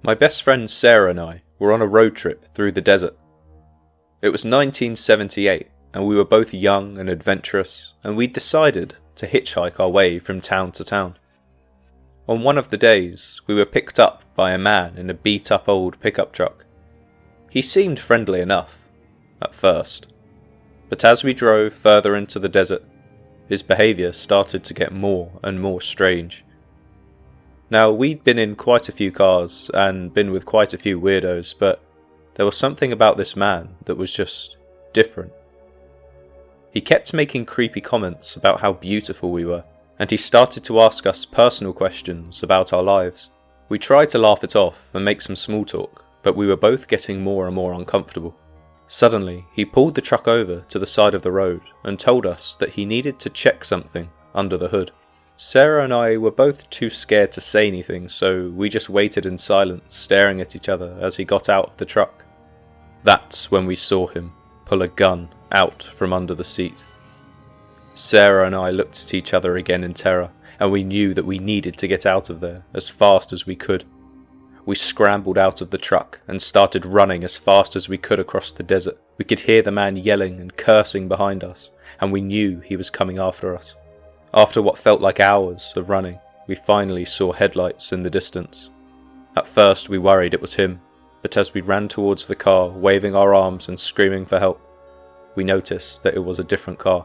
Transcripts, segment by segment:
My best friend Sarah and I were on a road trip through the desert. It was 1978 and we were both young and adventurous, and we'd decided to hitchhike our way from town to town. On one of the days, we were picked up by a man in a beat-up old pickup truck. He seemed friendly enough, at first, but as we drove further into the desert, his behaviour started to get more and more strange. Now, we'd been in quite a few cars and been with quite a few weirdos, but there was something about this man that was just different. He kept making creepy comments about how beautiful we were, and he started to ask us personal questions about our lives. We tried to laugh it off and make some small talk, but we were both getting more and more uncomfortable. Suddenly, he pulled the truck over to the side of the road and told us that he needed to check something under the hood. Sarah and I were both too scared to say anything, so we just waited in silence, staring at each other as he got out of the truck. That's when we saw him pull a gun out from under the seat. Sarah and I looked at each other again in terror, and we knew that we needed to get out of there as fast as we could. We scrambled out of the truck and started running as fast as we could across the desert. We could hear the man yelling and cursing behind us, and we knew he was coming after us. After what felt like hours of running, we finally saw headlights in the distance. At first we worried it was him, but as we ran towards the car, waving our arms and screaming for help, we noticed that it was a different car.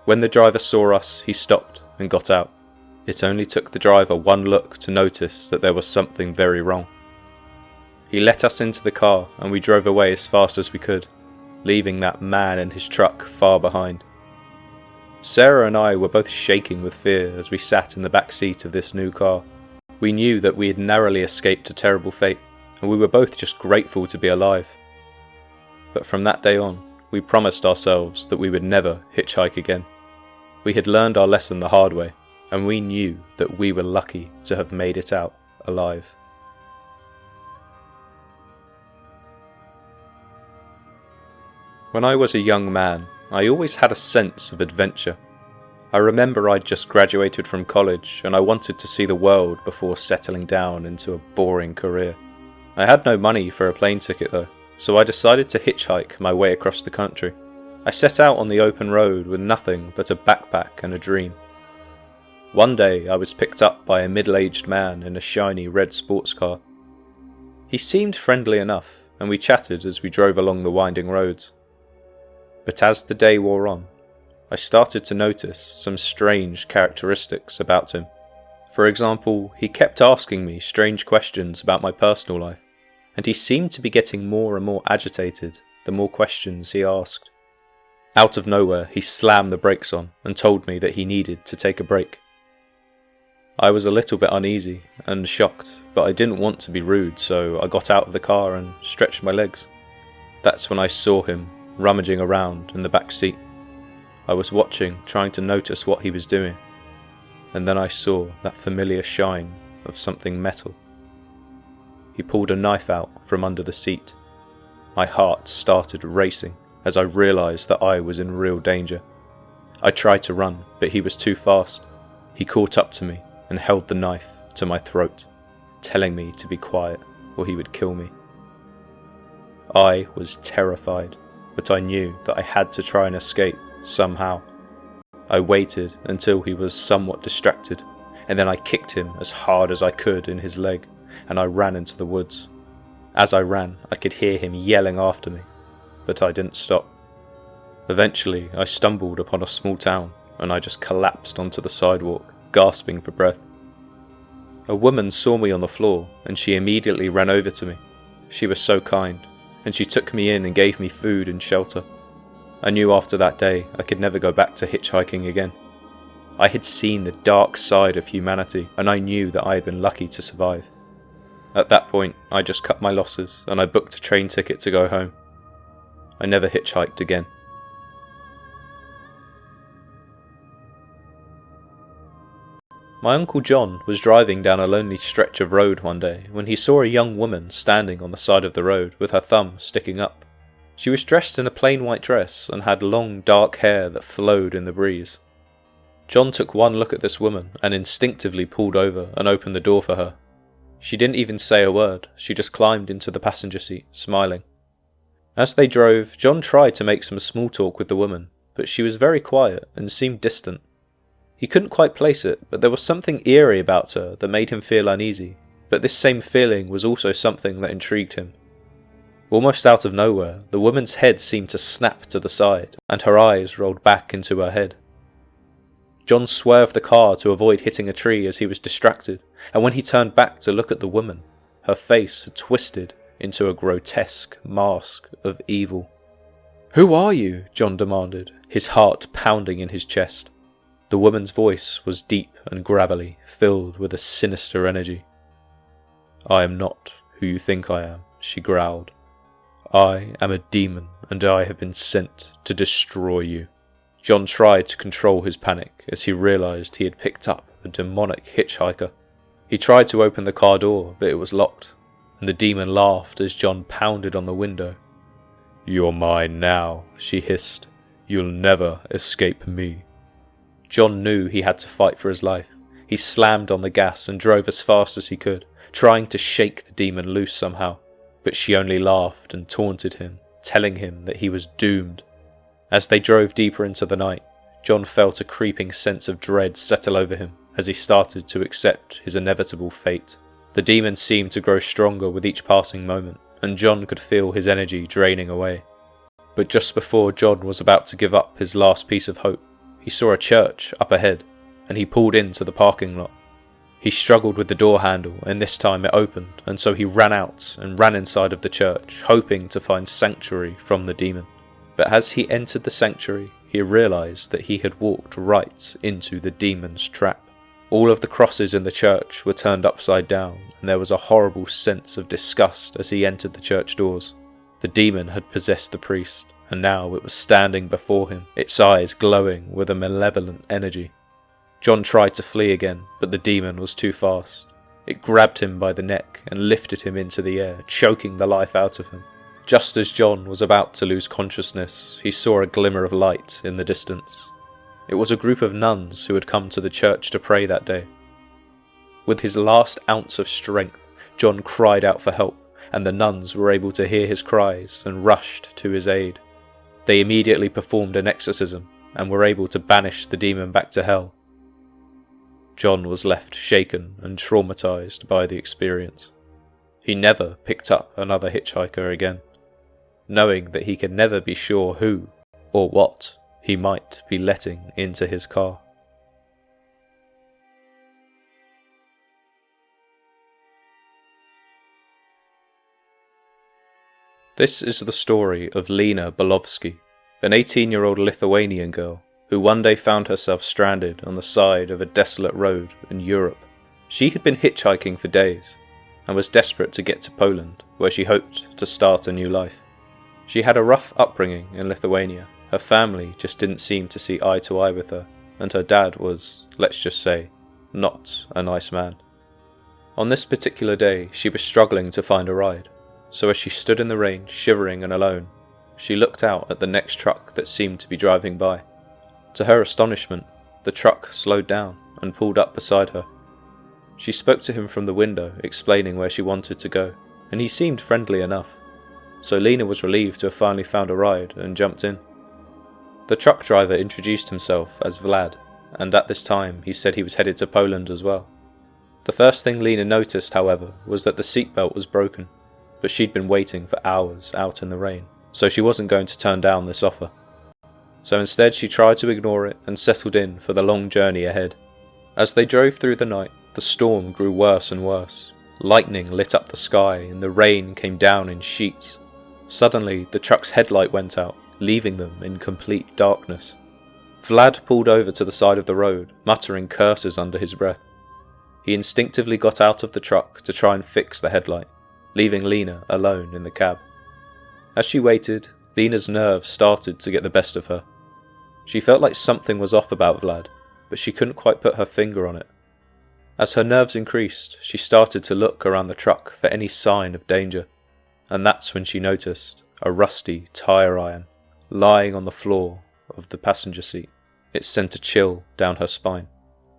When the driver saw us, he stopped and got out. It only took the driver one look to notice that there was something very wrong. He let us into the car and we drove away as fast as we could, leaving that man and his truck far behind. Sarah and I were both shaking with fear as we sat in the back seat of this new car. We knew that we had narrowly escaped a terrible fate, and we were both just grateful to be alive. But from that day on, we promised ourselves that we would never hitchhike again. We had learned our lesson the hard way, and we knew that we were lucky to have made it out alive. When I was a young man, I always had a sense of adventure. I remember I'd just graduated from college and I wanted to see the world before settling down into a boring career. I had no money for a plane ticket though, so I decided to hitchhike my way across the country. I set out on the open road with nothing but a backpack and a dream. One day I was picked up by a middle-aged man in a shiny red sports car. He seemed friendly enough and we chatted as we drove along the winding roads. But as the day wore on, I started to notice some strange characteristics about him. For example, he kept asking me strange questions about my personal life, and he seemed to be getting more and more agitated the more questions he asked. Out of nowhere, he slammed the brakes on and told me that he needed to take a break. I was a little bit uneasy and shocked, but I didn't want to be rude, so I got out of the car and stretched my legs. That's when I saw him rummaging around in the back seat. I was watching, trying to notice what he was doing, and then I saw that familiar shine of something metal. He pulled a knife out from under the seat. My heart started racing as I realised that I was in real danger. I tried to run, but he was too fast. He caught up to me and held the knife to my throat, telling me to be quiet or he would kill me. I was terrified, but I knew that I had to try and escape somehow. I waited until he was somewhat distracted, and then I kicked him as hard as I could in his leg, and I ran into the woods. As I ran, I could hear him yelling after me, but I didn't stop. Eventually, I stumbled upon a small town, and I just collapsed onto the sidewalk, gasping for breath. A woman saw me on the floor, and she immediately ran over to me. She was so kind, and she took me in and gave me food and shelter. I knew after that day I could never go back to hitchhiking again. I had seen the dark side of humanity, and I knew that I had been lucky to survive. At that point, I just cut my losses and I booked a train ticket to go home. I never hitchhiked again. My Uncle John was driving down a lonely stretch of road one day when he saw a young woman standing on the side of the road with her thumb sticking up. She was dressed in a plain white dress and had long dark hair that flowed in the breeze. John took one look at this woman and instinctively pulled over and opened the door for her. She didn't even say a word, she just climbed into the passenger seat, smiling. As they drove, John tried to make some small talk with the woman, but she was very quiet and seemed distant. He couldn't quite place it, but there was something eerie about her that made him feel uneasy, but this same feeling was also something that intrigued him. Almost out of nowhere, the woman's head seemed to snap to the side, and her eyes rolled back into her head. John swerved the car to avoid hitting a tree as he was distracted, and when he turned back to look at the woman, her face had twisted into a grotesque mask of evil. "Who are you?" John demanded, his heart pounding in his chest. The woman's voice was deep and gravelly, filled with a sinister energy. "I am not who you think I am," she growled. "I am a demon, and I have been sent to destroy you." John tried to control his panic as he realised he had picked up a demonic hitchhiker. He tried to open the car door, but it was locked, and the demon laughed as John pounded on the window. "You're mine now," she hissed. "You'll never escape me." John knew he had to fight for his life. He slammed on the gas and drove as fast as he could, trying to shake the demon loose somehow, but she only laughed and taunted him, telling him that he was doomed. As they drove deeper into the night, John felt a creeping sense of dread settle over him as he started to accept his inevitable fate. The demon seemed to grow stronger with each passing moment, and John could feel his energy draining away. But just before John was about to give up his last piece of hope, he saw a church up ahead, and he pulled into the parking lot. He struggled with the door handle, and this time it opened, and so he ran out and ran inside of the church, hoping to find sanctuary from the demon. But as he entered the sanctuary, he realised that he had walked right into the demon's trap. All of the crosses in the church were turned upside down, and there was a horrible sense of disgust as he entered the church doors. The demon had possessed the priest, and now it was standing before him, its eyes glowing with a malevolent energy. John tried to flee again, but the demon was too fast. It grabbed him by the neck and lifted him into the air, choking the life out of him. Just as John was about to lose consciousness, he saw a glimmer of light in the distance. It was a group of nuns who had come to the church to pray that day. With his last ounce of strength, John cried out for help, and the nuns were able to hear his cries and rushed to his aid. They immediately performed an exorcism and were able to banish the demon back to hell. John was left shaken and traumatized by the experience. He never picked up another hitchhiker again, knowing that he could never be sure who or what he might be letting into his car. This is the story of Lena Bolovsky, an 18-year-old Lithuanian girl who one day found herself stranded on the side of a desolate road in Europe. She had been hitchhiking for days and was desperate to get to Poland, where she hoped to start a new life. She had a rough upbringing in Lithuania. Her family just didn't seem to see eye to eye with her, and her dad was, let's just say, not a nice man. On this particular day, she was struggling to find a ride, so as she stood in the rain, shivering and alone, she looked out at the next truck that seemed to be driving by. To her astonishment, the truck slowed down and pulled up beside her. She spoke to him from the window, explaining where she wanted to go, and he seemed friendly enough. So Lena was relieved to have finally found a ride and jumped in. The truck driver introduced himself as Vlad, and at this time he said he was headed to Poland as well. The first thing Lena noticed, however, was that the seatbelt was broken, but she'd been waiting for hours out in the rain, so she wasn't going to turn down this offer. So instead she tried to ignore it and settled in for the long journey ahead. As they drove through the night, the storm grew worse and worse. Lightning lit up the sky and the rain came down in sheets. Suddenly, the truck's headlight went out, leaving them in complete darkness. Vlad pulled over to the side of the road, muttering curses under his breath. He instinctively got out of the truck to try and fix the headlight, leaving Lena alone in the cab. As she waited, Lena's nerves started to get the best of her. She felt like something was off about Vlad, but she couldn't quite put her finger on it. As her nerves increased, she started to look around the truck for any sign of danger, and that's when she noticed a rusty tire iron lying on the floor of the passenger seat. It sent a chill down her spine.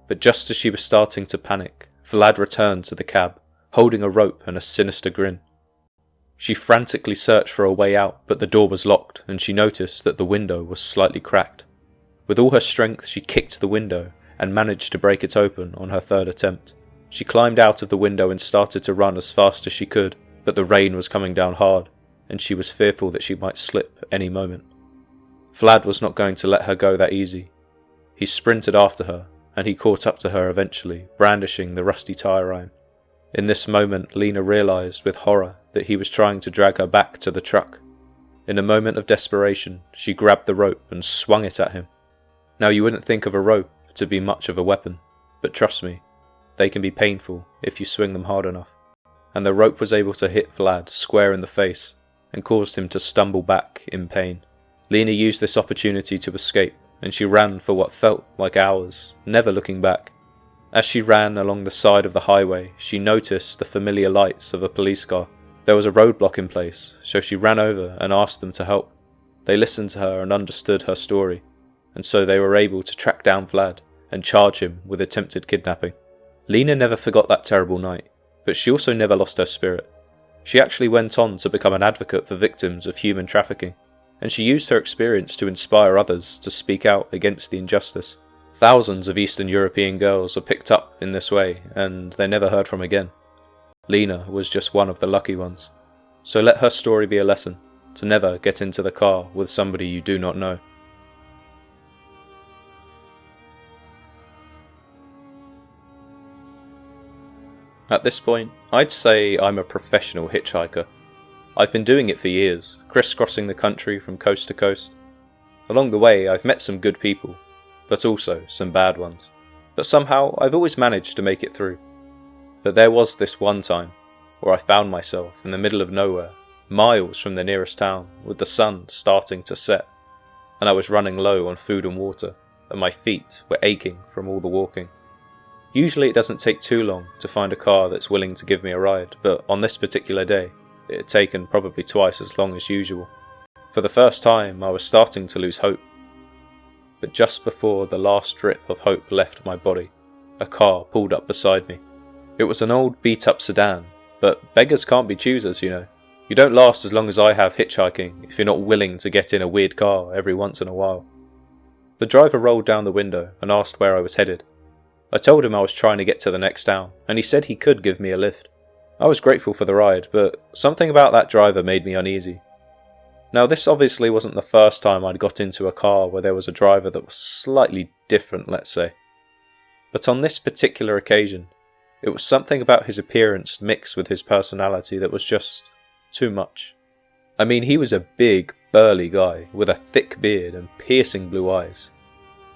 But just as she was starting to panic, Vlad returned to the cab, holding a rope and a sinister grin. She frantically searched for a way out, but the door was locked, and she noticed that the window was slightly cracked. With all her strength, she kicked the window and managed to break it open on her third attempt. She climbed out of the window and started to run as fast as she could, but the rain was coming down hard, and she was fearful that she might slip any moment. Vlad was not going to let her go that easy. He sprinted after her, and he caught up to her eventually, brandishing the rusty tire iron. In this moment, Lena realized with horror that he was trying to drag her back to the truck. In a moment of desperation, she grabbed the rope and swung it at him. Now, you wouldn't think of a rope to be much of a weapon, but trust me, they can be painful if you swing them hard enough. And the rope was able to hit Vlad square in the face and caused him to stumble back in pain. Lena used this opportunity to escape, and she ran for what felt like hours, never looking back. As she ran along the side of the highway, she noticed the familiar lights of a police car. There was a roadblock in place, so she ran over and asked them to help. They listened to her and understood her story, and so they were able to track down Vlad and charge him with attempted kidnapping. Lena never forgot that terrible night, but she also never lost her spirit. She actually went on to become an advocate for victims of human trafficking, and she used her experience to inspire others to speak out against the injustice. Thousands of Eastern European girls were picked up in this way, and they're never heard from again. Lena was just one of the lucky ones. So let her story be a lesson, to never get into the car with somebody you do not know. At this point, I'd say I'm a professional hitchhiker. I've been doing it for years, crisscrossing the country from coast to coast. Along the way, I've met some good people, but also some bad ones. But somehow, I've always managed to make it through. But there was this one time, where I found myself in the middle of nowhere, miles from the nearest town, with the sun starting to set, and I was running low on food and water, and my feet were aching from all the walking. Usually it doesn't take too long to find a car that's willing to give me a ride, but on this particular day, it had taken probably twice as long as usual. For the first time, I was starting to lose hope. But just before the last drip of hope left my body, a car pulled up beside me. It was an old beat-up sedan, but beggars can't be choosers, you know. You don't last as long as I have hitchhiking if you're not willing to get in a weird car every once in a while. The driver rolled down the window and asked where I was headed. I told him I was trying to get to the next town, and he said he could give me a lift. I was grateful for the ride, but something about that driver made me uneasy. Now, this obviously wasn't the first time I'd got into a car where there was a driver that was slightly different, let's say. But on this particular occasion, it was something about his appearance mixed with his personality that was just too much. I mean, he was a big, burly guy with a thick beard and piercing blue eyes.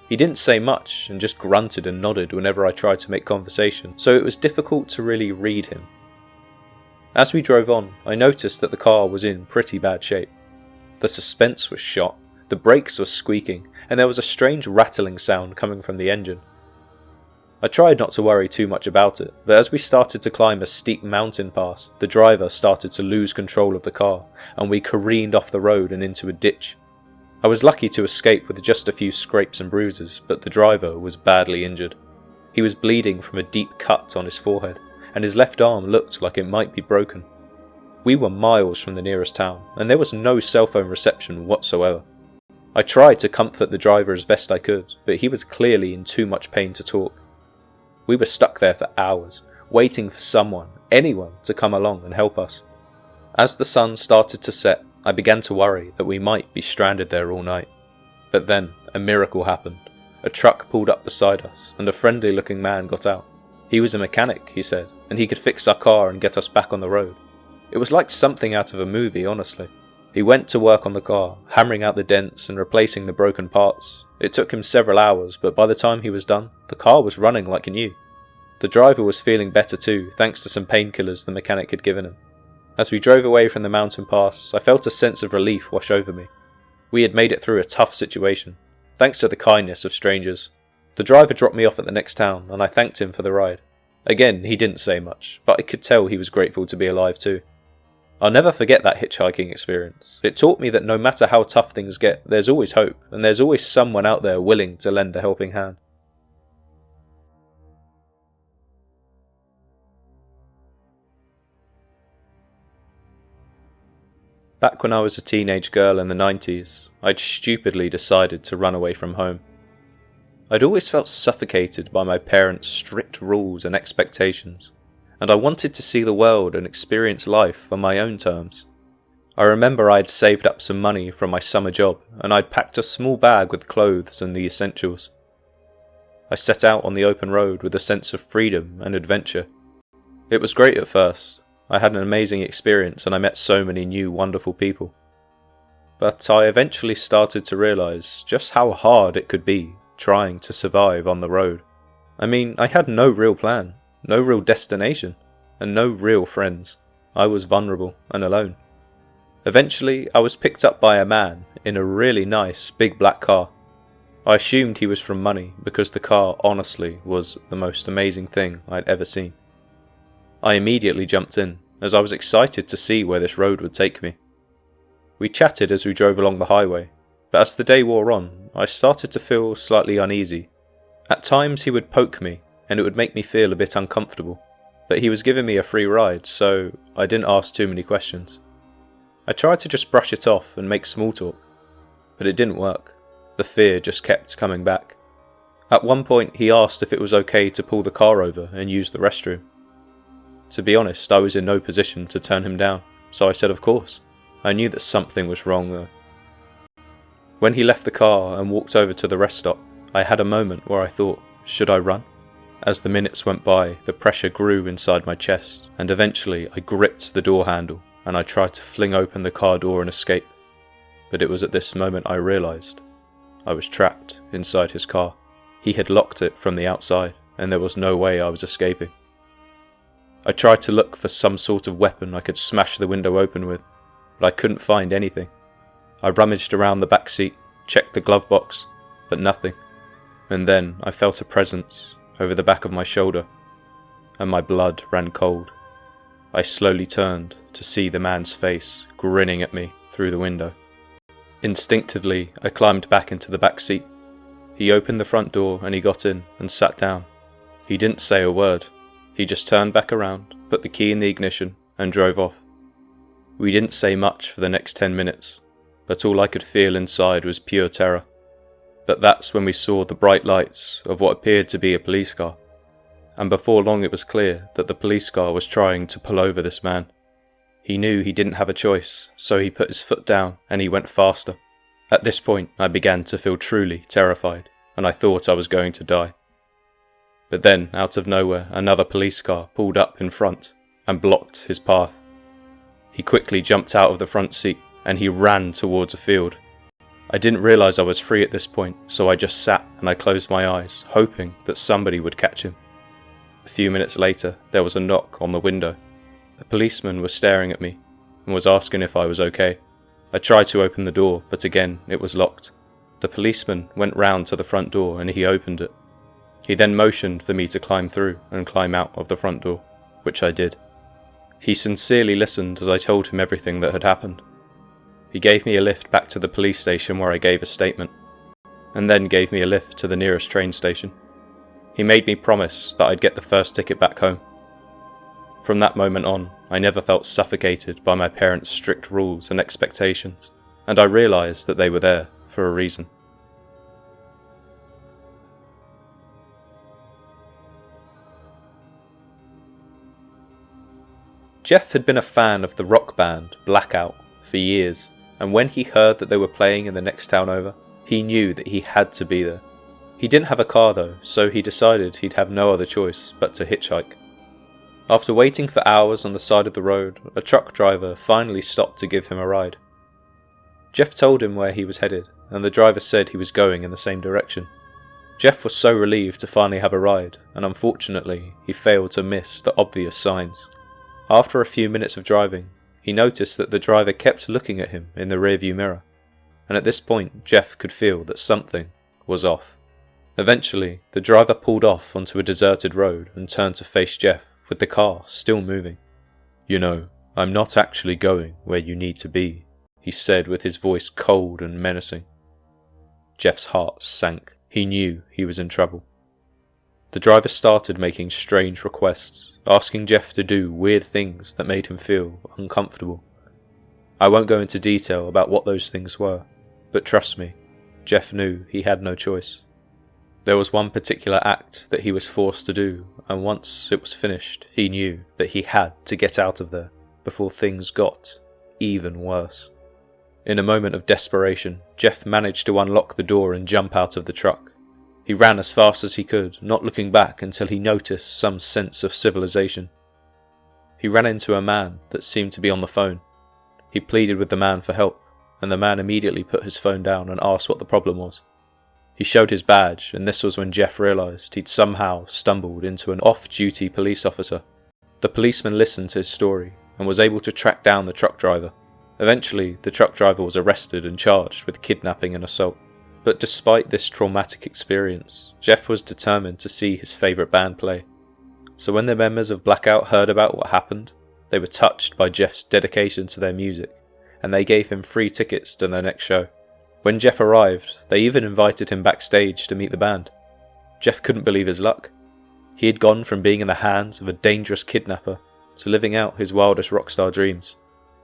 He didn't say much and just grunted and nodded whenever I tried to make conversation, so it was difficult to really read him. As we drove on, I noticed that the car was in pretty bad shape. The suspense was shot, the brakes were squeaking, and there was a strange rattling sound coming from the engine. I tried not to worry too much about it, but as we started to climb a steep mountain pass, the driver started to lose control of the car, and we careened off the road and into a ditch. I was lucky to escape with just a few scrapes and bruises, but the driver was badly injured. He was bleeding from a deep cut on his forehead, and his left arm looked like it might be broken. We were miles from the nearest town, and there was no cell phone reception whatsoever. I tried to comfort the driver as best I could, but he was clearly in too much pain to talk. We were stuck there for hours, waiting for someone, anyone, to come along and help us. As the sun started to set, I began to worry that we might be stranded there all night. But then, a miracle happened. A truck pulled up beside us, and a friendly-looking man got out. He was a mechanic, he said, and he could fix our car and get us back on the road. It was like something out of a movie, honestly. He went to work on the car, hammering out the dents and replacing the broken parts. It took him several hours, but by the time he was done, the car was running like new. The driver was feeling better too, thanks to some painkillers the mechanic had given him. As we drove away from the mountain pass, I felt a sense of relief wash over me. We had made it through a tough situation, thanks to the kindness of strangers. The driver dropped me off at the next town, and I thanked him for the ride. Again, he didn't say much, but I could tell he was grateful to be alive too. I'll never forget that hitchhiking experience. It taught me that no matter how tough things get, there's always hope, and there's always someone out there willing to lend a helping hand. Back when I was a teenage girl in the 90s, I'd stupidly decided to run away from home. I'd always felt suffocated by my parents' strict rules and expectations, and I wanted to see the world and experience life on my own terms. I remember I'd saved up some money from my summer job, and I'd packed a small bag with clothes and the essentials. I set out on the open road with a sense of freedom and adventure. It was great at first. I had an amazing experience and I met so many new wonderful people. But I eventually started to realise just how hard it could be trying to survive on the road. I mean, I had no real plan, no real destination, and no real friends. I was vulnerable and alone. Eventually, I was picked up by a man in a really nice big black car. I assumed he was from money because the car honestly was the most amazing thing I'd ever seen. I immediately jumped in, as I was excited to see where this road would take me. We chatted as we drove along the highway, but as the day wore on, I started to feel slightly uneasy. At times he would poke me, and it would make me feel a bit uncomfortable, but he was giving me a free ride, so I didn't ask too many questions. I tried to just brush it off and make small talk, but it didn't work. The fear just kept coming back. At one point he asked if it was okay to pull the car over and use the restroom. To be honest, I was in no position to turn him down, so I said of course. I knew that something was wrong though. When he left the car and walked over to the rest stop, I had a moment where I thought, should I run? As the minutes went by, the pressure grew inside my chest, and eventually I gripped the door handle and I tried to fling open the car door and escape. But it was at this moment I realised I was trapped inside his car. He had locked it from the outside, and there was no way I was escaping. I tried to look for some sort of weapon I could smash the window open with, but I couldn't find anything. I rummaged around the back seat, checked the glove box, but nothing. And then I felt a presence over the back of my shoulder, and my blood ran cold. I slowly turned to see the man's face grinning at me through the window. Instinctively, I climbed back into the back seat. He opened the front door and he got in and sat down. He didn't say a word. He just turned back around, put the key in the ignition, and drove off. We didn't say much for the next 10 minutes, but all I could feel inside was pure terror. But that's when we saw the bright lights of what appeared to be a police car. And before long it was clear that the police car was trying to pull over this man. He knew he didn't have a choice, so he put his foot down and he went faster. At this point I began to feel truly terrified, and I thought I was going to die. But then, out of nowhere, another police car pulled up in front and blocked his path. He quickly jumped out of the front seat and he ran towards a field. I didn't realise I was free at this point, so I just sat and I closed my eyes, hoping that somebody would catch him. A few minutes later, there was a knock on the window. A policeman was staring at me and was asking if I was okay. I tried to open the door, but again it was locked. The policeman went round to the front door and he opened it. He then motioned for me to climb through and climb out of the front door, which I did. He sincerely listened as I told him everything that had happened. He gave me a lift back to the police station where I gave a statement, and then gave me a lift to the nearest train station. He made me promise that I'd get the first ticket back home. From that moment on, I never felt suffocated by my parents' strict rules and expectations, and I realised that they were there for a reason. Jeff had been a fan of the rock band Blackout for years, and when he heard that they were playing in the next town over, he knew that he had to be there. He didn't have a car though, so he decided he'd have no other choice but to hitchhike. After waiting for hours on the side of the road, a truck driver finally stopped to give him a ride. Jeff told him where he was headed, and the driver said he was going in the same direction. Jeff was so relieved to finally have a ride, and unfortunately, he failed to miss the obvious signs. After a few minutes of driving, he noticed that the driver kept looking at him in the rearview mirror, and at this point Jeff could feel that something was off. Eventually, the driver pulled off onto a deserted road and turned to face Jeff with the car still moving. "You know, I'm not actually going where you need to be," he said with his voice cold and menacing. Jeff's heart sank. He knew he was in trouble. The driver started making strange requests, asking Jeff to do weird things that made him feel uncomfortable. I won't go into detail about what those things were, but trust me, Jeff knew he had no choice. There was one particular act that he was forced to do, and once it was finished, he knew that he had to get out of there before things got even worse. In a moment of desperation, Jeff managed to unlock the door and jump out of the truck. He ran as fast as he could, not looking back until he noticed some sense of civilization. He ran into a man that seemed to be on the phone. He pleaded with the man for help, and the man immediately put his phone down and asked what the problem was. He showed his badge, and this was when Jeff realised he'd somehow stumbled into an off-duty police officer. The policeman listened to his story and was able to track down the truck driver. Eventually, the truck driver was arrested and charged with kidnapping and assault. But despite this traumatic experience, Jeff was determined to see his favourite band play. So when the members of Blackout heard about what happened, they were touched by Jeff's dedication to their music, and they gave him free tickets to their next show. When Jeff arrived, they even invited him backstage to meet the band. Jeff couldn't believe his luck. He had gone from being in the hands of a dangerous kidnapper to living out his wildest rockstar dreams.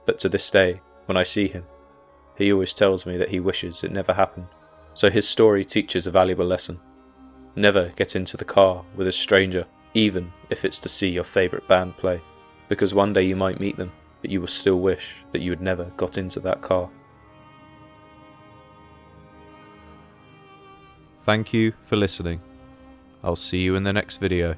But to this day, when I see him, he always tells me that he wishes it never happened. So his story teaches a valuable lesson. Never get into the car with a stranger, even if it's to see your favourite band play, because one day you might meet them, but you will still wish that you had never got into that car. Thank you for listening. I'll see you in the next video.